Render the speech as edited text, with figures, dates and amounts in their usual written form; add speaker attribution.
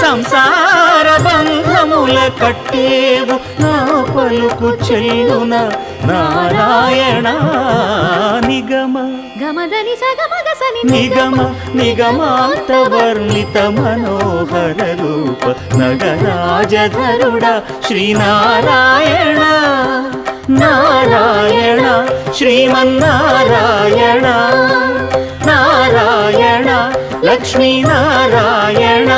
Speaker 1: సంసార బంధముల కట్టేవు నా పలుకు చెల్లున నారాయణ నిగమ
Speaker 2: గమదని సగమగసని
Speaker 1: నిగమ నిగమాంత వర్ణిత మనోహర రూప నగరాజధరుడ శ్రీనారాయణ నారాయణ శ్రీమన్నారాయణ నారాయణ లక్ష్మీనారాయణ